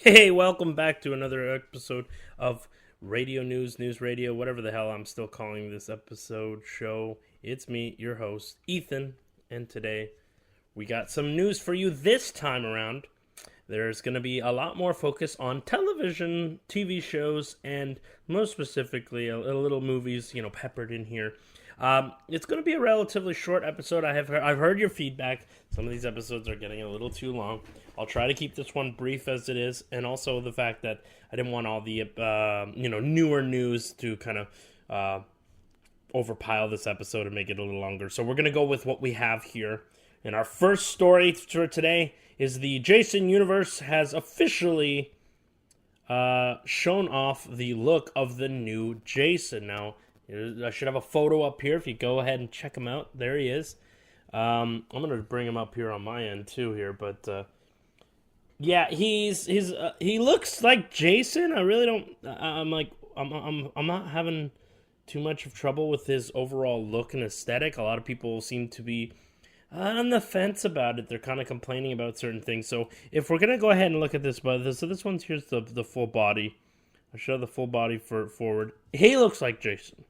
Hey, welcome back to another episode of Radio News Radio, whatever the hell I'm still calling this episode show. It's me, your host, Ethan, and today we got some news for you this time around. There's going to be a lot more focus on television, TV shows, and most specifically, a little movies, peppered in here. It's going to be a relatively short episode. I've heard your feedback. Some of these episodes are getting a little too long. I'll try to keep this one brief as it is, and also the fact that I didn't want all the newer news to kind of overpile this episode and make it a little longer. So we're going to go with what we have here. And our first story for today is the Jason universe has officially shown off the look of the new Jason. Now, I should have a photo up here if you go ahead and check him out. There he is. I'm going to bring him up here on my end too here, but yeah, he looks like Jason. I really don't I'm not having too much of trouble with his overall look and aesthetic. A lot of people seem to be on the fence about it. They're kind of complaining about certain things. So if we're going to go ahead and look at this, so this one's, here's the full body. I'll show the full body forward. He looks like Jason.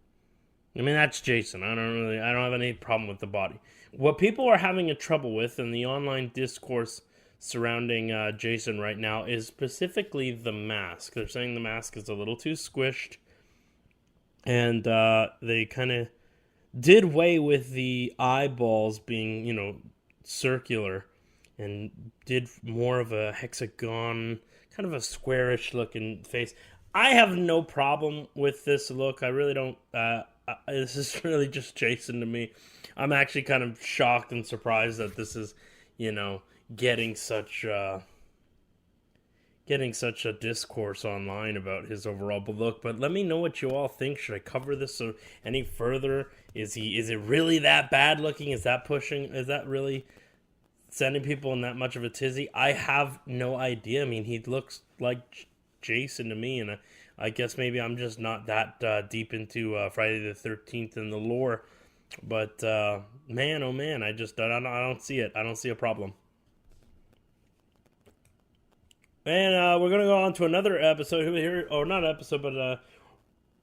I mean, that's Jason. I don't have any problem with the body. What people are having a trouble with in the online discourse surrounding Jason right now is specifically the mask. They're saying the mask is a little too squished, and they kind of did away with the eyeballs being, circular, and did more of a hexagon, kind of a squarish looking face. I have no problem with this look. I really don't. This is really just Jason to me. I'm actually kind of shocked and surprised that this is, getting such a discourse online about his overall look. But let me know what you all think. Should I cover this any further? Is it really that bad looking? Is that really sending people in that much of a tizzy? I have no idea. I mean, he looks like Jason to me, and I guess maybe I'm just not that deep into Friday the 13th and the lore. But man, oh man, I don't see it. I don't see a problem. And we're gonna go on to another episode here, or not episode, but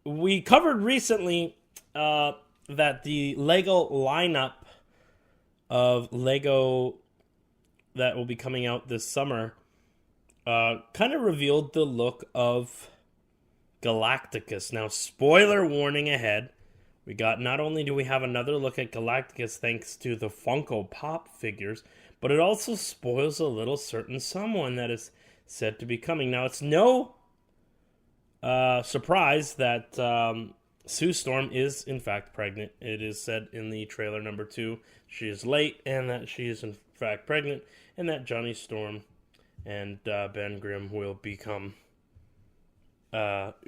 we covered recently that the Lego lineup of Lego that will be coming out this summer kind of revealed the look of Galacticus. Now, spoiler warning ahead. Not only do we have another look at Galacticus thanks to the Funko Pop figures, but it also spoils a little certain someone that is said to be coming. Now, it's no surprise that Sue Storm is, in fact, pregnant. It is said in the trailer number 2, she is late, and that she is, in fact, pregnant, and that Johnny Storm and Ben Grimm will become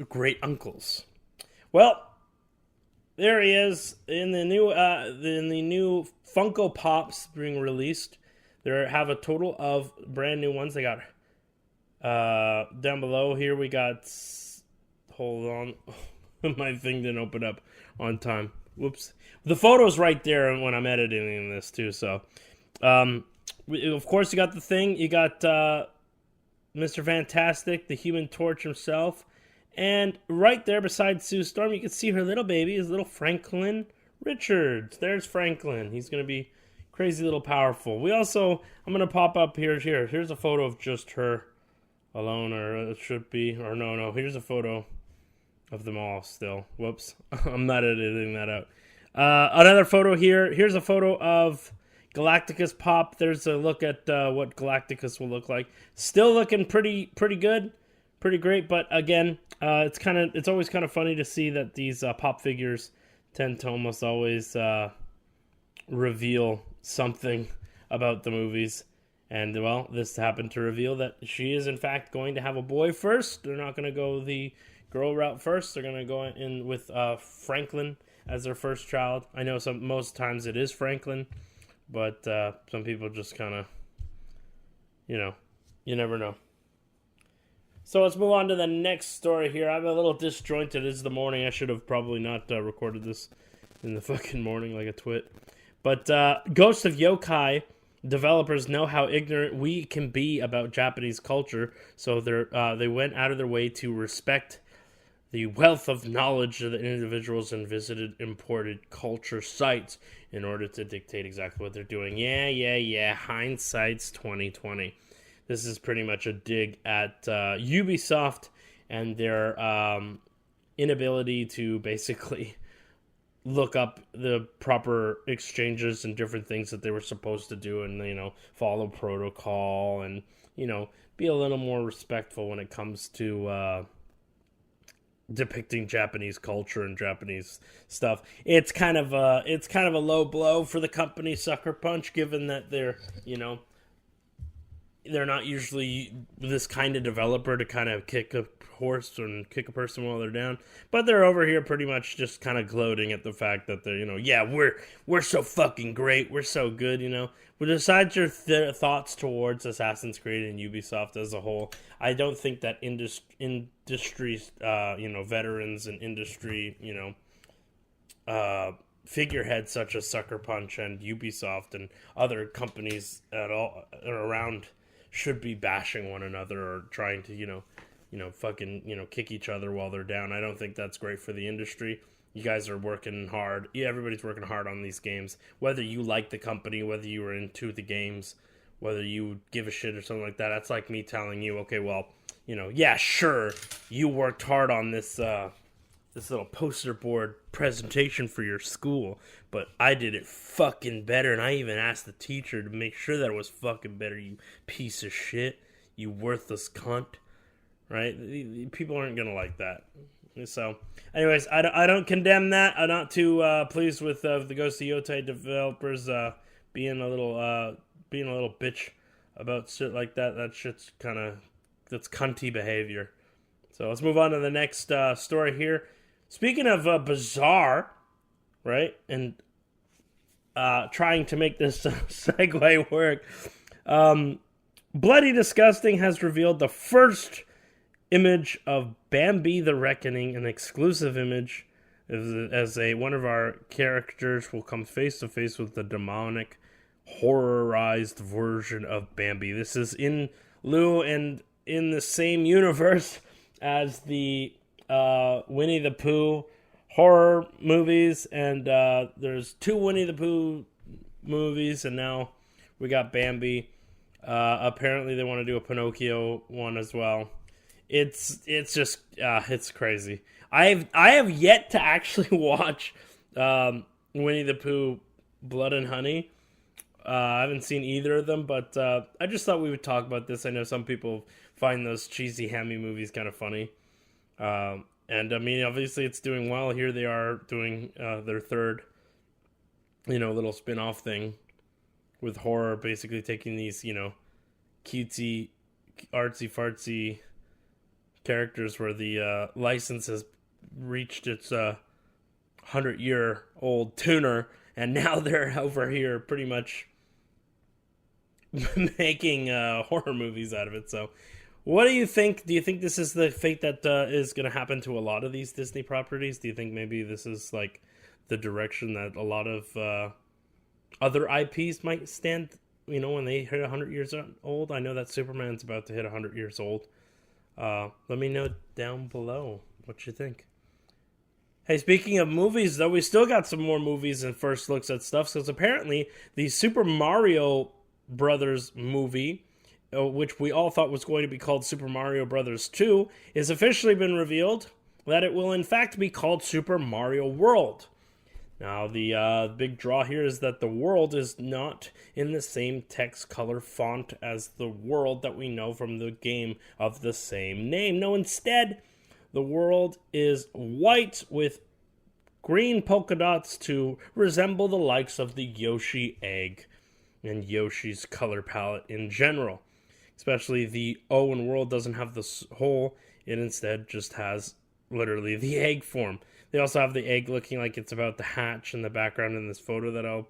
great uncles. Well, there he is in the new Funko Pops being released. There have a total of brand new ones. They got down below here. We got. Hold on, my thing didn't open up on time. Whoops. The photo's right there when I'm editing this too. So, of course, you got the thing. You got Mr. Fantastic, the Human Torch himself. And right there beside Sue Storm, you can see her little baby, his little Franklin Richards. There's Franklin. He's going to be crazy little powerful. I'm going to pop up here. Here's a photo of just her alone, or it should be, or no. Here's a photo of them all still. Whoops. I'm not editing that out. Another photo here. Here's a photo of Galacticus Pop. There's a look at what Galacticus will look like. Still looking pretty good. Pretty great, but again, it's always kind of funny to see that these pop figures tend to almost always reveal something about the movies. And well, this happened to reveal that she is in fact going to have a boy first. They're not going to go the girl route first. They're going to go in with Franklin as their first child. I know most times it is Franklin, but some people just kind of, you never know. So let's move on to the next story here. I'm a little disjointed. It's the morning. I should have probably not recorded this in the fucking morning like a twit. But Ghost of Yokai developers know how ignorant we can be about Japanese culture, so they went out of their way to respect the wealth of knowledge of the individuals and visited imported culture sites in order to dictate exactly what they're doing. Yeah. Hindsight's 2020. This is pretty much a dig at Ubisoft and their inability to basically look up the proper exchanges and different things that they were supposed to do, and follow protocol, and be a little more respectful when it comes to depicting Japanese culture and Japanese stuff. It's kind of a low blow for the company Sucker Punch, given that they're not usually this kind of developer to kind of kick a horse and kick a person while they're down. But they're over here pretty much just kind of gloating at the fact that they're, we're so fucking great, we're so good, But besides your thoughts towards Assassin's Creed and Ubisoft as a whole, I don't think that industry, veterans and industry, figureheads such as Sucker Punch and Ubisoft and other companies at all around should be bashing one another or trying to, kick each other while they're down. I don't think that's great for the industry. You guys are working hard. Yeah, everybody's working hard on these games. Whether you like the company, whether you are into the games, whether you give a shit or something like that. That's like me telling you, okay, well, yeah, sure, you worked hard on this this little poster board presentation for your school, but I did it fucking better, and I even asked the teacher to make sure that it was fucking better, you piece of shit, you worthless cunt, right? People aren't gonna like that. So, anyways, I don't condemn that. I'm not too pleased with the Ghost of Yotei developers being a little bitch about shit like that. That shit's that's cunty behavior. So let's move on to the next story here. Speaking of bizarre, right, and trying to make this segue work, Bloody Disgusting has revealed the first image of Bambi the Reckoning, an exclusive image, as one of our characters will come face to face with the demonic, horrorized version of Bambi. This is in lieu and in the same universe as the Winnie the Pooh horror movies, and there's 2 Winnie the Pooh movies, and now we got Bambi. Apparently they want to do a Pinocchio one as well. It's just it's crazy. I have yet to actually watch Winnie the Pooh Blood and Honey. I haven't seen either of them, but I just thought we would talk about this. I know some people find those cheesy, hammy movies kind of funny. And I mean, obviously it's doing well. Here they are doing their third, little spin-off thing with horror, basically taking these, cutesy, artsy-fartsy characters where the license has reached its 100-year-old tuner, and now they're over here pretty much making horror movies out of it. So what do you think? Do you think this is the fate that is going to happen to a lot of these Disney properties? Do you think maybe this is like the direction that a lot of other IPs might stand, when they hit 100 years old? I know that Superman's about to hit 100 years old. Let me know down below what you think. Hey, speaking of movies, though, we still got some more movies and first looks at stuff. So apparently the Super Mario Brothers movie, which we all thought was going to be called Super Mario Brothers 2, is officially been revealed that it will in fact be called Super Mario World. Now, the big draw here is that the world is not in the same text color font as the world that we know from the game of the same name. No, instead, the world is white with green polka dots to resemble the likes of the Yoshi egg and Yoshi's color palette in general. Especially the O in world doesn't have the hole. It instead just has literally the egg form. They also have the egg looking like it's about to hatch in the background in this photo that I'll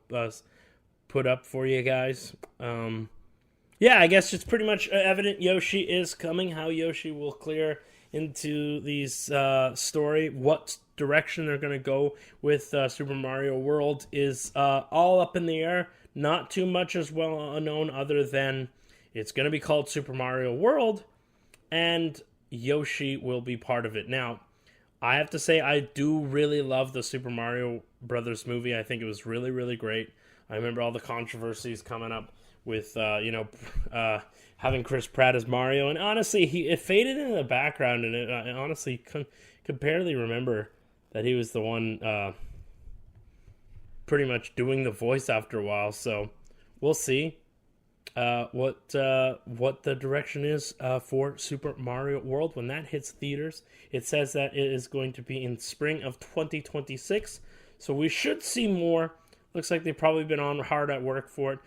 put up for you guys. Yeah, I guess it's pretty much evident Yoshi is coming. How Yoshi will clear into these story, what direction they're going to go with Super Mario World is all up in the air. Not too much is well known other than it's going to be called Super Mario World, and Yoshi will be part of it. Now, I have to say, I do really love the Super Mario Brothers movie. I think it was really, really great. I remember all the controversies coming up with, having Chris Pratt as Mario. And honestly, it faded in the background, and I honestly could barely remember that he was the one pretty much doing the voice after a while. So we'll see what the direction is for Super Mario World when that hits theaters. It says that it is going to be in spring of 2026, so we should see more. Looks like they've probably been on hard at work for it.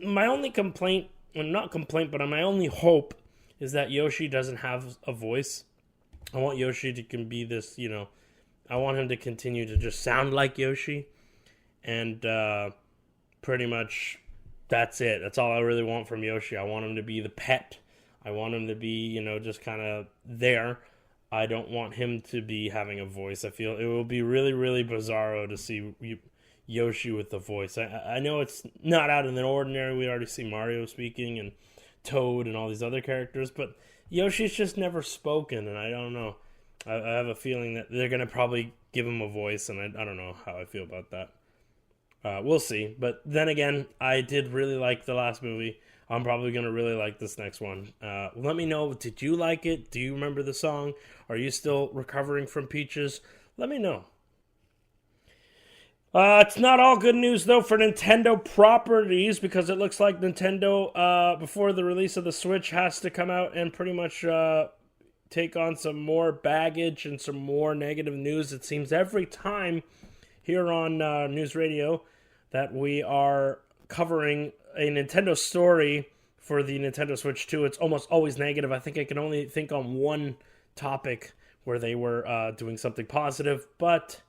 My only complaint, well, not complaint, but my only hope is that Yoshi doesn't have a voice. I want Yoshi to can be this, I want him to continue to just sound like Yoshi, and pretty much that's it. That's all I really want from Yoshi. I want him to be the pet. I want him to be, just kind of there. I don't want him to be having a voice. I feel it will be really, really bizarro to see Yoshi with the voice. I know it's not out of the ordinary. We already see Mario speaking and Toad and all these other characters, but Yoshi's just never spoken, and I don't know. I have a feeling that they're going to probably give him a voice, and I don't know how I feel about that. We'll see. But then again, I did really like the last movie. I'm probably going to really like this next one. Let me know, did you like it? Do you remember the song? Are you still recovering from Peaches? Let me know. It's not all good news, though, for Nintendo properties, because it looks like Nintendo, before the release of the Switch, has to come out and pretty much take on some more baggage and some more negative news. It seems every time here on News Radio that we are covering a Nintendo story for the Nintendo Switch 2, it's almost always negative. I think I can only think on one topic where they were doing something positive, but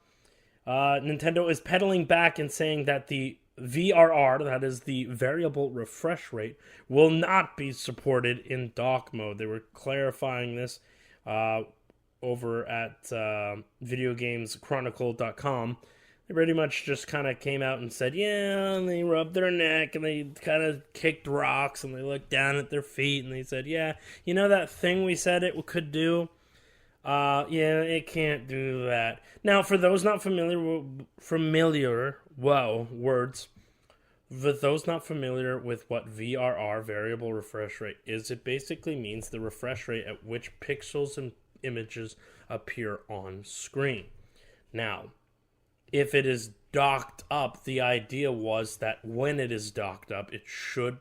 Nintendo is pedaling back and saying that the VRR, that is the variable refresh rate, will not be supported in dock mode. They were clarifying this over at videogameschronicle.com. They pretty much just kind of came out and said, yeah, and they rubbed their neck, and they kind of kicked rocks, and they looked down at their feet, and they said, yeah, you know that thing we said it could do? Yeah, it can't do that. Now, for those not words. For those not familiar with what VRR, variable refresh rate, is, it basically means the refresh rate at which pixels and images appear on screen. Now, if it is docked up, the idea was that when it is docked up, it should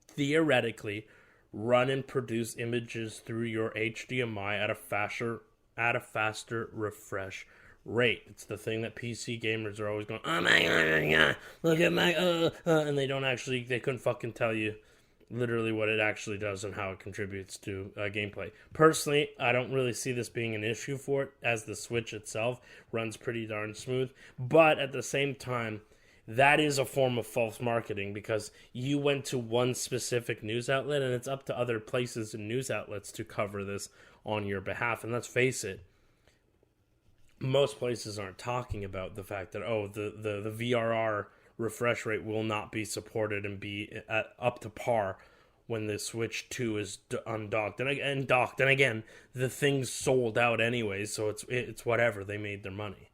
theoretically run and produce images through your HDMI at a faster refresh rate. It's the thing that PC gamers are always going, oh my god, look at my and they couldn't fucking tell you literally what it actually does and how it contributes to gameplay. Personally, I don't really see this being an issue for it, as the Switch itself runs pretty darn smooth, but at the same time, that is a form of false marketing, because you went to one specific news outlet, and it's up to other places and news outlets to cover this on your behalf. And let's face it, most places aren't talking about the fact that, the VRR refresh rate will not be supported and be up to par when the Switch 2 is undocked. And docked. And again, the thing's sold out anyways, so it's whatever. They made their money.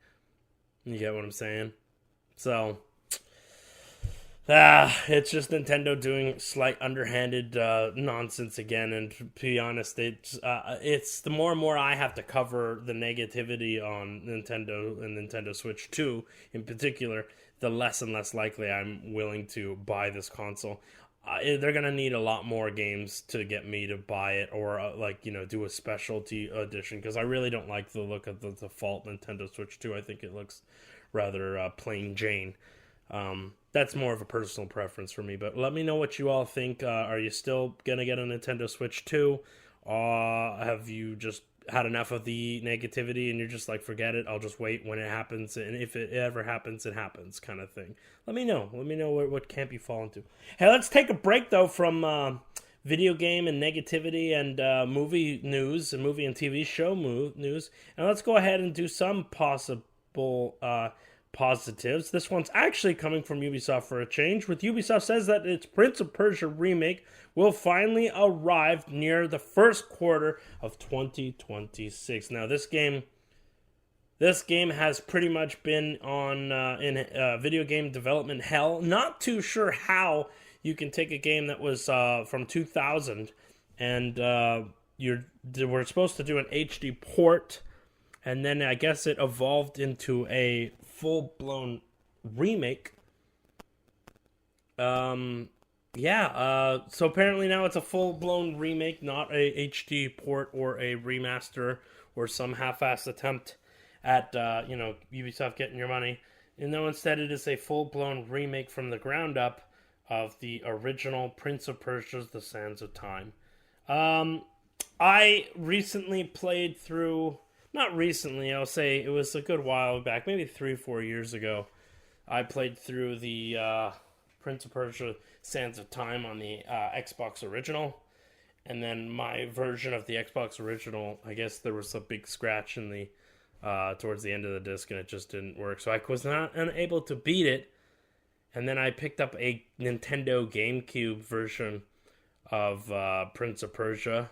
You get what I'm saying? So it's just Nintendo doing slight underhanded nonsense again, and to be honest, it's the more and more I have to cover the negativity on Nintendo and Nintendo Switch 2 in particular, the less and less likely I'm willing to buy this console. They're going to need a lot more games to get me to buy it, or do a specialty edition, because I really don't like the look of the default Nintendo Switch 2. I think it looks rather plain Jane. That's more of a personal preference for me, but let me know what you all think. Are you still gonna get a Nintendo Switch 2? Have you just had enough of the negativity and you're just like, forget it, I'll just wait when it happens, and if it ever happens, it happens, kind of thing? Let me know what camp you fall into. Hey, let's take a break though from video game and negativity and movie news and movie and TV show news, and let's go ahead and do some possible positives. This one's actually coming from Ubisoft for a change, with Ubisoft says that its Prince of Persia remake will finally arrive near the first quarter of 2026. Now, this game has pretty much been on in video game development hell. Not too sure how you can take a game that was from 2000 and we're supposed to do an HD port, and then I guess it evolved into a full-blown remake. So apparently now it's a full-blown remake, not a HD port or a remaster or some half-assed attempt at Ubisoft getting your money. And no, instead it is a full-blown remake from the ground up of the original Prince of Persia's The Sands of Time. I recently played through, not recently, I'll say it was a good while back, maybe 3-4 years ago. I played through the Prince of Persia Sands of Time on the Xbox Original. And then my version of the Xbox Original, I guess there was a big scratch in the towards the end of the disc and it just didn't work. So I was not unable to beat it. And then I picked up a Nintendo GameCube version of Prince of Persia.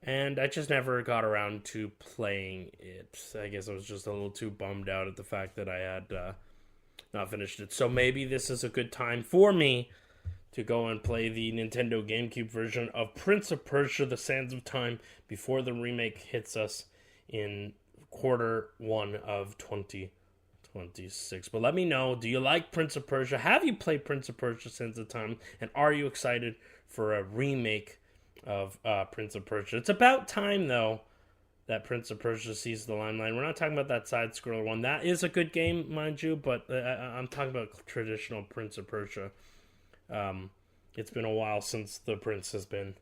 And I just never got around to playing it. I guess I was just a little too bummed out at the fact that I had not finished it. So maybe this is a good time for me to go and play the Nintendo GameCube version of Prince of Persia: The Sands of Time before the remake hits us in Q1 of 2026. But let me know, do you like Prince of Persia? Have you played Prince of Persia: Sands of Time? And are you excited for a remake of Prince of Persia? It's about time, though, that Prince of Persia sees the limelight. We're not talking about that side-scroller one. That is a good game, mind you, but I'm talking about traditional Prince of Persia. It's been a while since the Prince has been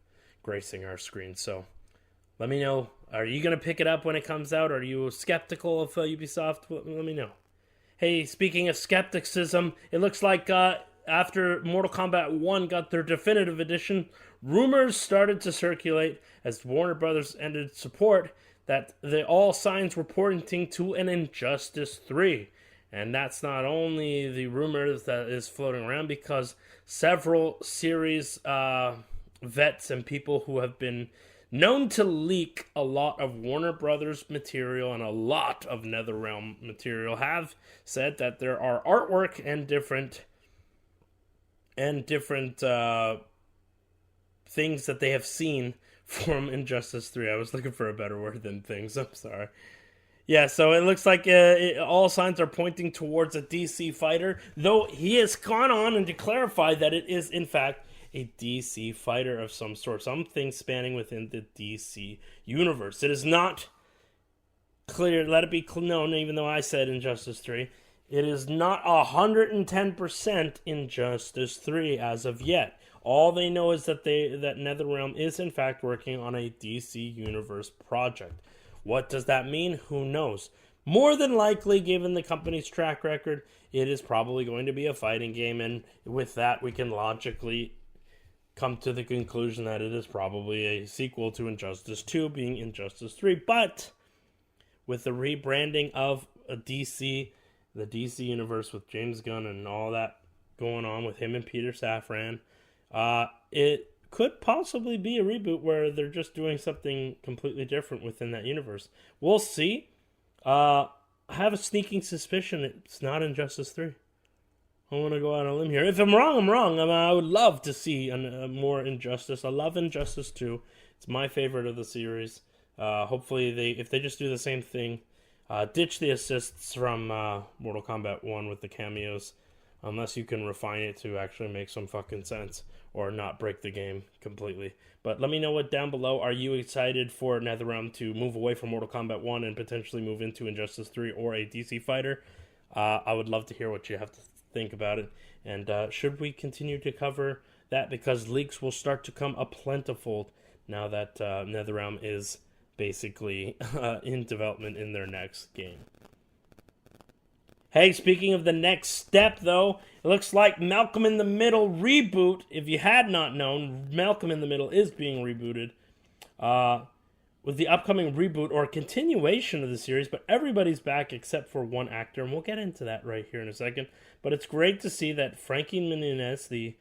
gracing our screen, so let me know. Are you going to pick it up when it comes out? Are you skeptical of Ubisoft? Let me know. Hey, speaking of skepticism, it looks like after Mortal Kombat 1 got their definitive edition, rumors started to circulate as Warner Brothers ended support that all signs were pointing to an Injustice 3. And that's not only the rumors that is floating around, because several series vets and people who have been known to leak a lot of Warner Brothers material and a lot of NetherRealm material have said that there are artwork and different things that they have seen from Injustice 3. I was looking for a better word than things. I'm sorry. Yeah, so it looks like all signs are pointing towards a DC fighter, though he has gone on and to clarify that it is, in fact, a DC fighter of some sort, something spanning within the DC universe. It is not clear, let it be known, even though I said Injustice 3, it is not 110% Injustice 3 as of yet. All they know is that NetherRealm is, in fact, working on a DC Universe project. What does that mean? Who knows? More than likely, given the company's track record, it is probably going to be a fighting game, and with that, we can logically come to the conclusion that it is probably a sequel to Injustice 2, being Injustice 3. But with the rebranding of DC, the DC Universe with James Gunn and all that going on with him and Peter Safran, it could possibly be a reboot where they're just doing something completely different within that universe. We'll see. I have a sneaking suspicion it's not Injustice 3. I want to go out on a limb here. If I'm wrong, I'm wrong. I would love to see more Injustice. I love Injustice 2. It's my favorite of the series. Hopefully, if they just do the same thing, ditch the assists from Mortal Kombat 1 with the cameos, unless you can refine it to actually make some fucking sense or not break the game completely. But let me know what down below. Are you excited for NetherRealm to move away from Mortal Kombat 1 and potentially move into Injustice 3 or a DC fighter? I would love to hear what you have to think about it. And should we continue to cover that? Because leaks will start to come aplentiful now that NetherRealm is basically in development in their next game. Hey, speaking of the next step, though, it looks like Malcolm in the Middle reboot. If you had not known, Malcolm in the Middle is being rebooted. with the upcoming reboot or continuation of the series, but everybody's back except for one actor, and we'll get into that right here in a second. But it's great to see that Frankie Muniz, the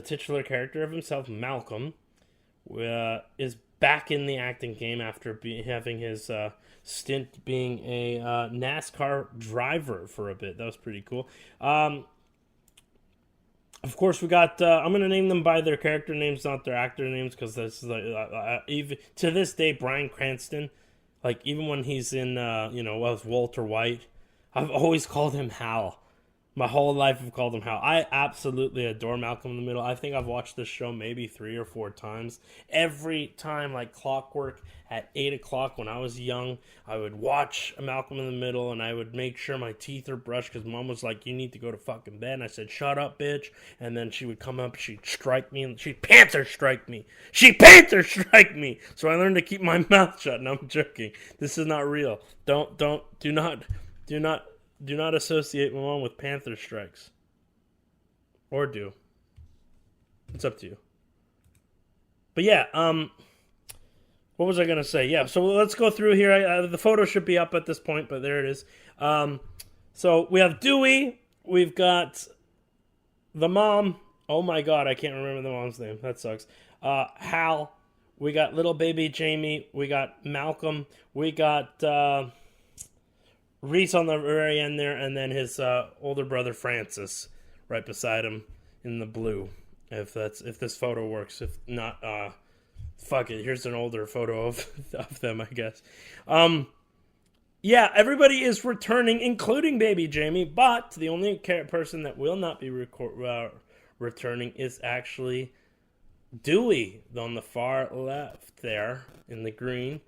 titular character of himself, Malcolm, is back in the acting game after having his stint being a NASCAR driver for a bit. That was pretty cool. Of course, we got. I'm gonna name them by their character names, not their actor names, because this is even to this day, Bryan Cranston. Like even when he's in, with Walter White, I've always called him Hal. My whole life I've called him Hal. I absolutely adore Malcolm in the Middle. I think I've watched this show maybe 3 or 4 times. Every time, like clockwork, at 8 o'clock when I was young, I would watch Malcolm in the Middle, and I would make sure my teeth are brushed, because Mom was like, you need to go to fucking bed. And I said, shut up, bitch. And then she would come up, she'd strike me, and she'd Panther strike me. She'd Panther strike me. So I learned to keep my mouth shut, and I'm joking. This is not real. Do not associate my mom with Panther strikes. Or do. It's up to you. But yeah, what was I going to say? Yeah, so let's go through here. The photo should be up at this point, but there it is. So we have Dewey. We've got the mom. Oh my god, I can't remember the mom's name. That sucks. Hal. We got little baby Jamie. We got Malcolm. We got Reese on the very end there, and then his older brother Francis right beside him in the blue. If this photo works, if not, fuck it. Here's an older photo of them, I guess. Yeah, everybody is returning, including baby Jamie, but the only person that will not be returning is actually Dewey on the far left there in the green.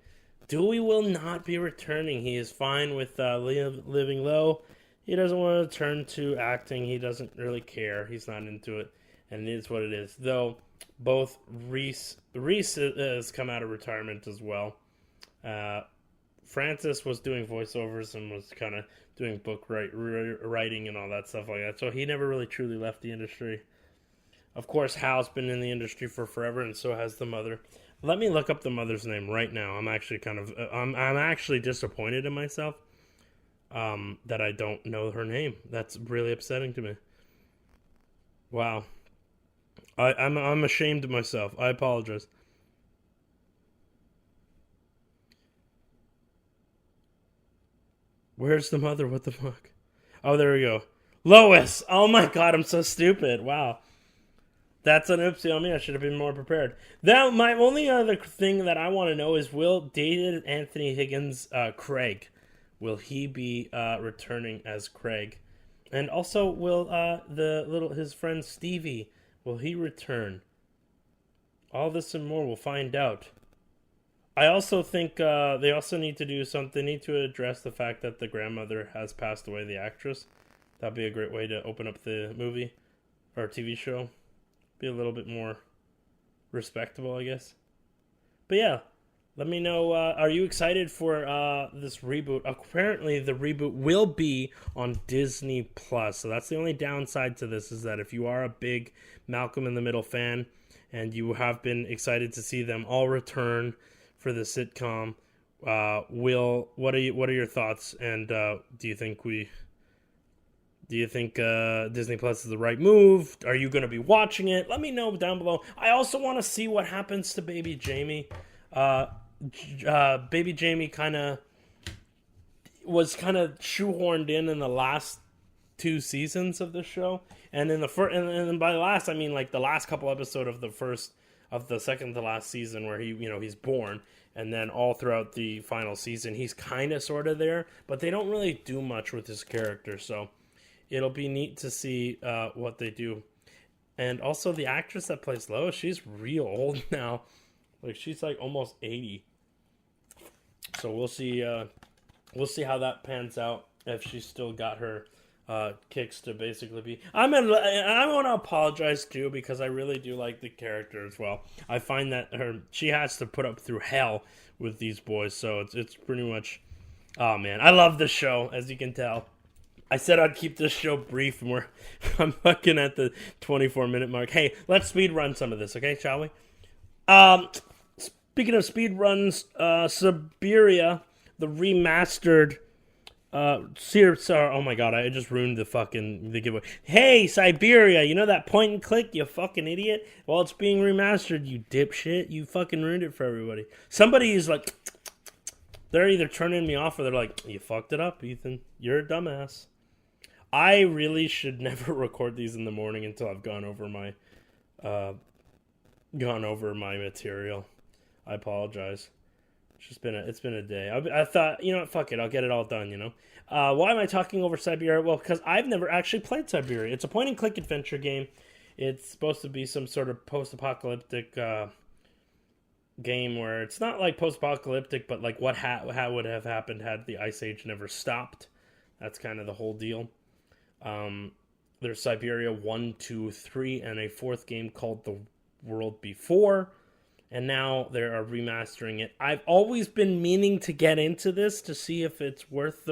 Dewey will not be returning. He is fine with living low. He doesn't want to turn to acting. He doesn't really care. He's not into it, and it is what it is. Though both Reese has come out of retirement as well. Francis was doing voiceovers and was kind of doing book writing and all that stuff like that. So he never really truly left the industry. Of course, Hal's been in the industry for forever, and so has the mother. Let me look up the mother's name right now. I'm actually I'm actually disappointed in myself that I don't know her name. That's really upsetting to me. Wow. I'm ashamed of myself. I apologize. Where's the mother? What the fuck? Oh, there we go. Lois! Oh my god, I'm so stupid. Wow. That's an oopsie on me. I should have been more prepared. Now, my only other thing that I want to know is, will David Anthony Higgins, Craig, will he be returning as Craig? And also, will his friend Stevie, will he return? All this and more, we'll find out. I also think they also need to do something. They need to address the fact that the grandmother has passed away, the actress. That'd be a great way to open up the movie or TV show. Be a little bit more respectable, I guess. But yeah, let me know. Are you excited for this reboot? Apparently, the reboot will be on Disney Plus. So that's the only downside to this, is that if you are a big Malcolm in the Middle fan and you have been excited to see them all return for the sitcom, what are your thoughts? And do you think Disney Plus is the right move? Are you going to be watching it? Let me know down below. I also want to see what happens to baby Jamie. Baby Jamie was shoehorned in the last 2 seasons of the show, and in the first, and by last I mean like the last couple episodes of the second to last season, where he's born, and then all throughout the final season he's sort of there, but they don't really do much with his character. So it'll be neat to see what they do. And also the actress that plays Lois, she's real old now. Like, she's like almost 80. So we'll see how that pans out, if she's still got her kicks to basically be. I want to apologize too, because I really do like the character as well. I find that she has to put up through hell with these boys, so it's pretty much. Oh man, I love this show, as you can tell. I said I'd keep this show brief, and I'm fucking at the 24-minute mark. Hey, let's speed run some of this, okay? Shall we? Speaking of speedruns, Siberia, the remastered oh my god, I just ruined the giveaway. Hey, Siberia, you know that point and click, you fucking idiot? Well, it's being remastered, you dipshit. You fucking ruined it for everybody. Somebody is like, they're either turning me off or they're like, you fucked it up, Ethan. You're a dumbass. I really should never record these in the morning until I've gone over my material. I apologize. It's been a day. I thought, you know what, fuck it, I'll get it all done, you know. Why am I talking over Siberia? Well, because I've never actually played Siberia. It's a point-and-click adventure game. It's supposed to be some sort of post-apocalyptic game where it's not like post-apocalyptic, but like what would have happened had the Ice Age never stopped. That's kind of the whole deal. There's Siberia 1, 2, 3, and a fourth game called The World Before. And now they are remastering it. I've always been meaning to get into this to see if it's worth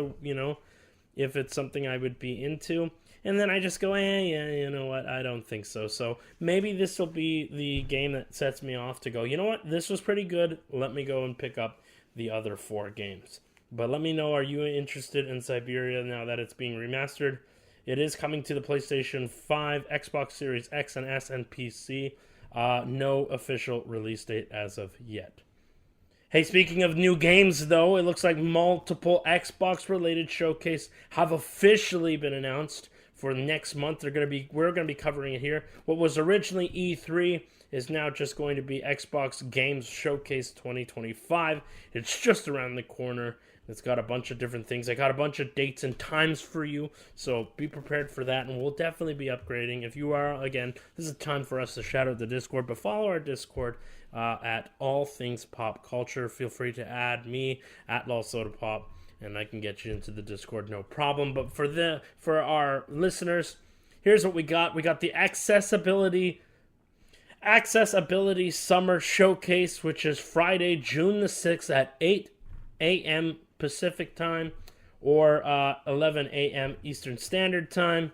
if it's something I would be into. And then I just go, yeah, you know what? I don't think so. So maybe this will be the game that sets me off to go, you know what? This was pretty good. Let me go and pick up the other 4 games. But let me know, are you interested in Siberia now that it's being remastered? It is coming to the PlayStation 5, Xbox Series X and S, and PC. No official release date as of yet. Hey, speaking of new games, though, it looks like multiple Xbox-related showcase have officially been announced for next month. We're going to be covering it here. What was originally E3 is now just going to be Xbox Games Showcase 2025. It's just around the corner. It's got a bunch of different things. I got a bunch of dates and times for you, so be prepared for that, and we'll definitely be upgrading. If you are, again, this is time for us to shout out the Discord, but follow our Discord at All Things Pop Culture. Feel free to add me at LawSodaPop, and I can get you into the Discord, no problem. But for our listeners, here's what we got. We got the Accessibility Summer Showcase, which is Friday, June the 6th at 8 a.m. Pacific Time or 11 a.m. Eastern Standard Time.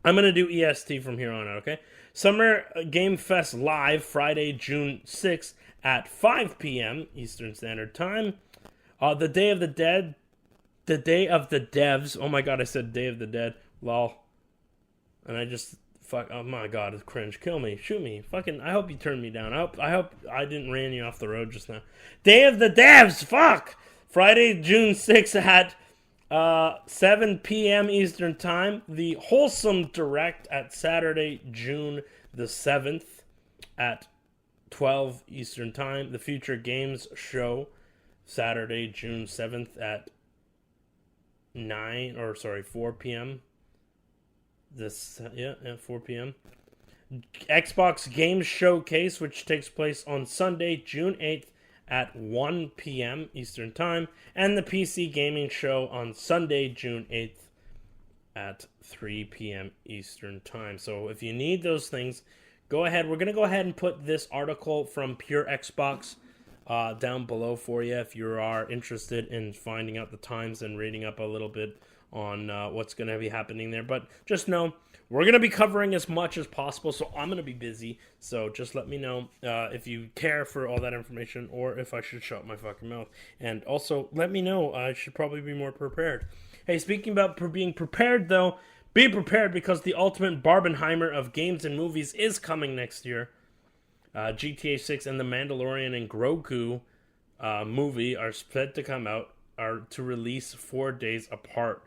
I'm going to do EST from here on out, okay? Summer Game Fest Live, Friday, June 6th at 5 p.m. Eastern Standard Time. The Day of the Devs. Oh my god, I said Day of the Dead. Lol. And I just... Fuck, oh my god, it's cringe. Kill me. Shoot me. Fucking, I hope you turned me down. I hope I didn't ran you off the road just now. Day of the Devs! Fuck! Friday, June 6th at 7 p.m. Eastern Time. The Wholesome Direct at Saturday, June the 7th at 12 Eastern Time. The Future Games Show, Saturday, June 7th at 4 p.m. 4 p.m. Xbox Games Showcase, which takes place on Sunday, June 8th at 1 p.m. Eastern Time, and the PC Gaming Show on Sunday, June 8th at 3 p.m. Eastern Time. So if you need those things, go ahead. We're going to go ahead and put this article from Pure Xbox down below for you if you are interested in finding out the times and reading up a little bit on what's going to be happening there. But just know, we're going to be covering as much as possible, so I'm going to be busy. So just let me know if you care for all that information or if I should shut my fucking mouth. And also, let me know. I should probably be more prepared. Hey, speaking about being prepared, though, be prepared because the ultimate Barbenheimer of games and movies is coming next year. GTA 6 and The Mandalorian and Grogu movie are set to come out, are to release 4 days apart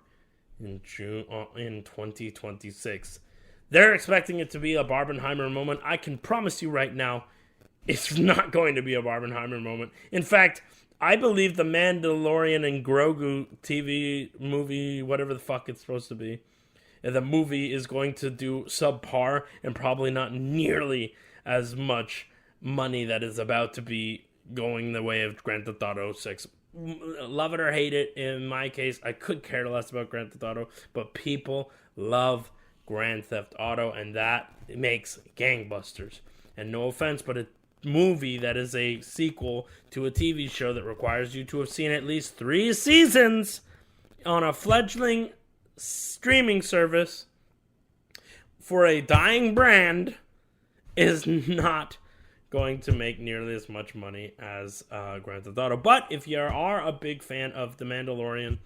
in June in 2026. They're expecting it to be a Barbenheimer moment. I can promise you right now, it's not going to be a Barbenheimer moment. In fact, I believe The Mandalorian and Grogu TV movie, whatever the fuck it's supposed to be, the movie is going to do subpar and probably not nearly as much money that is about to be going the way of Grand Theft Auto 6. Love it or hate it, in my case, I could care less about Grand Theft Auto, but people love Grand Theft Auto, and that makes gangbusters. And no offense, but a movie that is a sequel to a TV show that requires you to have seen at least 3 seasons on a fledgling streaming service for a dying brand is not going to make nearly as much money as Grand Theft Auto. But if you are a big fan of The Mandalorian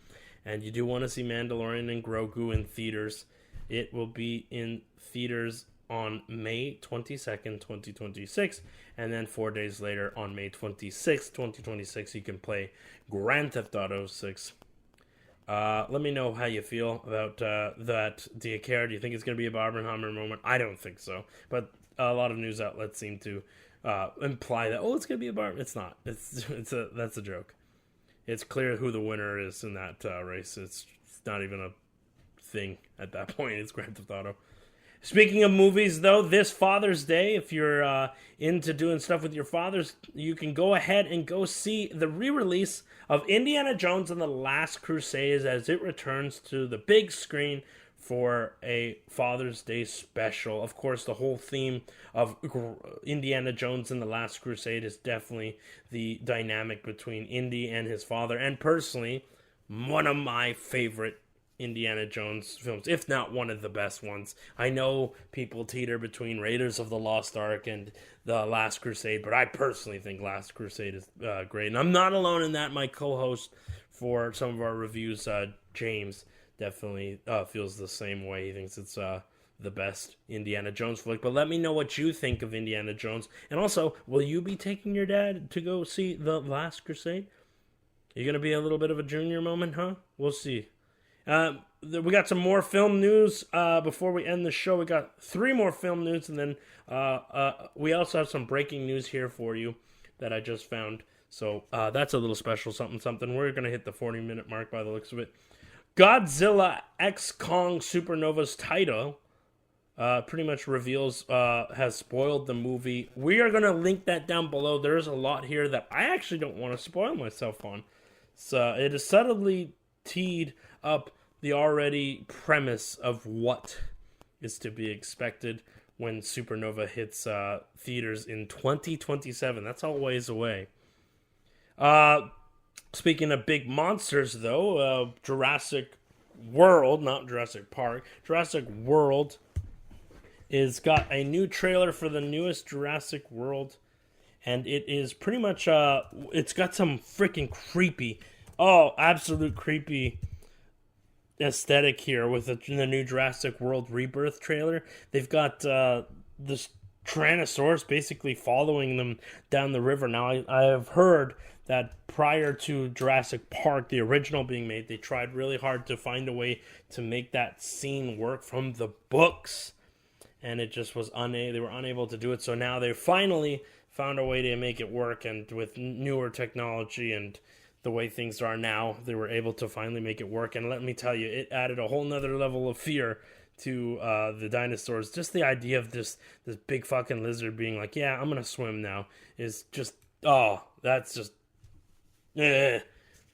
and you do want to see Mandalorian and Grogu in theaters, it will be in theaters on May 22nd, 2026, and then 4 days later on May 26th, 2026, you can play Grand Theft Auto 6. Let me know how you feel about that. Do you care? Do you think it's going to be a Barbenheimer moment? I don't think so, but a lot of news outlets seem to imply that, it's going to be a Barbenheimer. It's not. That's a joke. It's clear who the winner is in that race. It's not even a thing at that point. It's Grand Theft Auto. Speaking of movies, though, this Father's Day, if you're into doing stuff with your fathers, you can go ahead and go see the re-release of Indiana Jones and the Last Crusade as it returns to the big screen for a Father's Day special. Of course, the whole theme of Indiana Jones and the Last Crusade is definitely the dynamic between Indy and his father, and personally, one of my favorite Indiana Jones films, if not one of the best ones. I know people teeter between Raiders of the Lost Ark and The Last Crusade, but I personally think Last Crusade is great. And I'm not alone in that. My co-host for some of our reviews, James, definitely feels the same way. He thinks it's the best Indiana Jones flick. But let me know what you think of Indiana Jones. And also, will you be taking your dad to go see The Last Crusade? Are you going to be a little bit of a junior moment, huh? We'll see. We got some more film news before we end the show. We got 3 more film news, and then we also have some breaking news here for you that I just found. So that's a little special something. We're going to hit the 40-minute mark by the looks of it. Godzilla X Kong Supernova's title pretty much reveals, has spoiled the movie. We are going to link that down below. There's a lot here that I actually don't want to spoil myself on. So it is subtly teed up the already premise of what is to be expected when Supernova hits theaters in 2027. That's a ways away. Speaking of big monsters, though, Jurassic World, not Jurassic Park, Jurassic World is got a new trailer for the newest Jurassic World, and it is pretty much, it's got some freaking creepy, absolute creepy aesthetic here with the new Jurassic World Rebirth trailer. They've got this Tyrannosaurus basically following them down the river. Now, I have heard that prior to Jurassic Park, the original being made, they tried really hard to find a way to make that scene work from the books, and it just was they were unable to do it. So now they finally found a way to make it work, and with newer technology and the way things are now, they were able to finally make it work. And let me tell you, it added a whole nother level of fear to the dinosaurs. Just the idea of this big fucking lizard being like, yeah, I'm gonna swim now, is just, that's just, that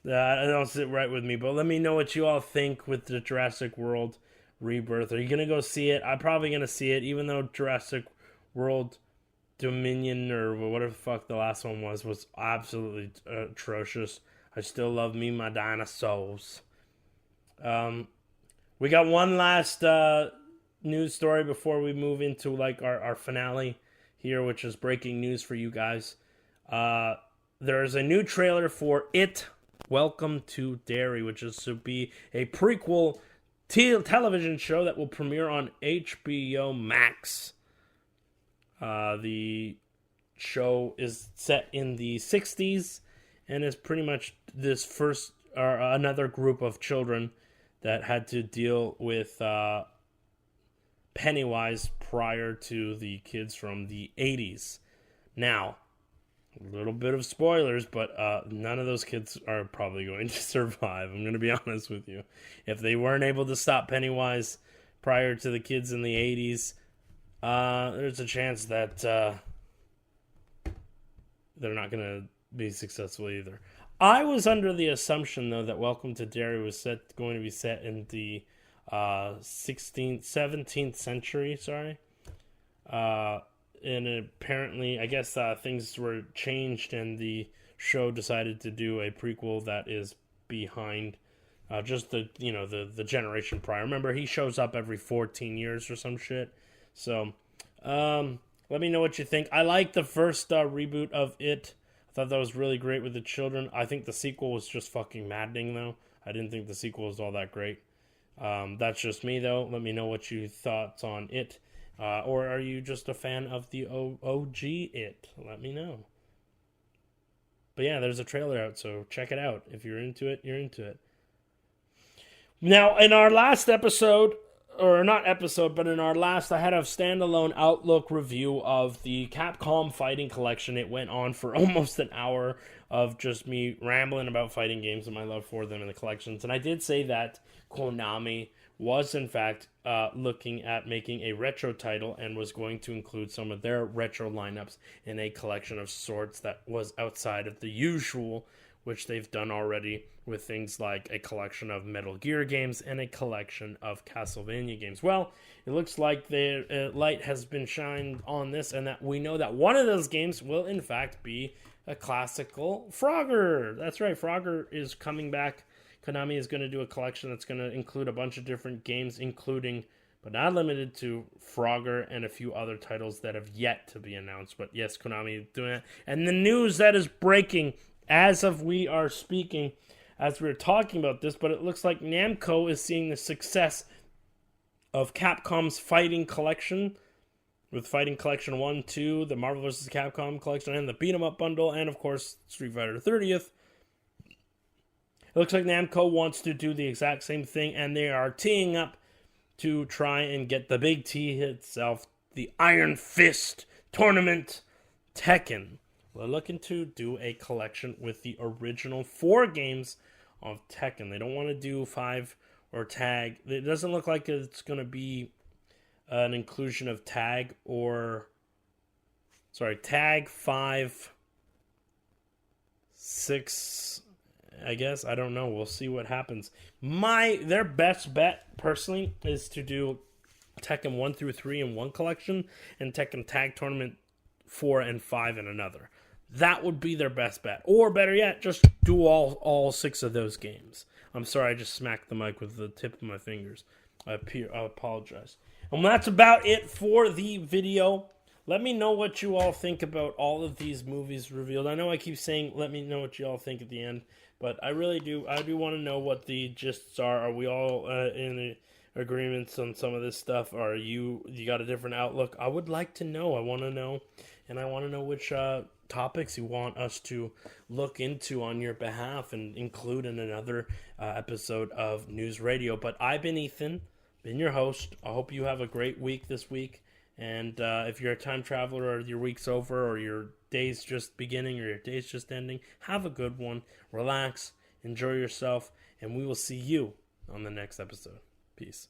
don't sit right with me. But let me know what you all think with the Jurassic World Rebirth. Are you gonna go see it? I'm probably gonna see it, even though Jurassic World Dominion, or whatever the fuck the last one was absolutely atrocious. I still love me my dinosaurs. We got one last news story before we move into like our finale here, which is breaking news for you guys. There's a new trailer for It, Welcome to Derry, which is to be a prequel television show that will premiere on HBO Max. The show is set in the 60s and is pretty much this first or another group of children that had to deal with Pennywise prior to the kids from the 80s. Now, a little bit of spoilers, but none of those kids are probably going to survive. I'm going to be honest with you. If they weren't able to stop Pennywise prior to the kids in the 80s, there's a chance that they're not going to be successful either. I was under the assumption, though, that Welcome to Derry was going to be set in the 17th century, and apparently, I guess things were changed, and the show decided to do a prequel that is behind just the generation prior. Remember, he shows up every 14 years or some shit. So, Let me know what you think. I like the first reboot of it. I thought that was really great with the children. I think the sequel was just fucking maddening, though. I didn't think the sequel was all that great. That's just me, though. Let me know what you thoughts on it. Or are you just a fan of the OG It? Let me know. But yeah, there's a trailer out, so check it out. If you're into it, you're into it. Now, in our last episode, or not episode, but in our last, I had a standalone Outlook review of the Capcom Fighting Collection. It went on for almost an hour of just me rambling about fighting games and my love for them and the collections. And I did say that Konami was, in fact, looking at making a retro title and was going to include some of their retro lineups in a collection of sorts that was outside of the usual, which they've done already with things like a collection of Metal Gear games and a collection of Castlevania games. Well, it looks like the light has been shined on this, and that we know that one of those games will, in fact, be a classical Frogger. That's right, Frogger is coming back. Konami is going to do a collection that's going to include a bunch of different games, including, but not limited to, Frogger and a few other titles that have yet to be announced. But yes, Konami is doing it. And the news that is breaking as of we are speaking, as we're talking about this, but it looks like Namco is seeing the success of Capcom's Fighting Collection, with Fighting Collection 1, 2, the Marvel vs. Capcom Collection, and the Beat 'em Up Bundle, and of course, Street Fighter 30th. It looks like Namco wants to do the exact same thing, and they are teeing up to try and get the big T itself, the Iron Fist Tournament Tekken. We're looking to do a collection with the original 4 games of Tekken. They don't want to do 5 or Tag. It doesn't look like it's going to be an inclusion of Tag 5, 6, I guess. I don't know. We'll see what happens. Their best bet, personally, is to do Tekken 1 through 3 in one collection and Tekken Tag Tournament 4 and 5 in another. That would be their best bet. Or better yet, just do all 6 of those games. I'm sorry, I just smacked the mic with the tip of my fingers. I apologize. And that's about it for the video. Let me know what you all think about all of these movies revealed. I know I keep saying let me know what you all think at the end, but I really do. I do want to know what the gists are. Are we all in agreements on some of this stuff? Are you got a different outlook? I would like to know. I want to know, and I want to know which topics you want us to look into on your behalf and include in another episode of News Radio. But I've been Ethan, been your host. I hope you have a great week this week. And if you're a time traveler or your week's over or your day's just beginning or your day's just ending, have a good one. Relax, enjoy yourself, and we will see you on the next episode. Peace.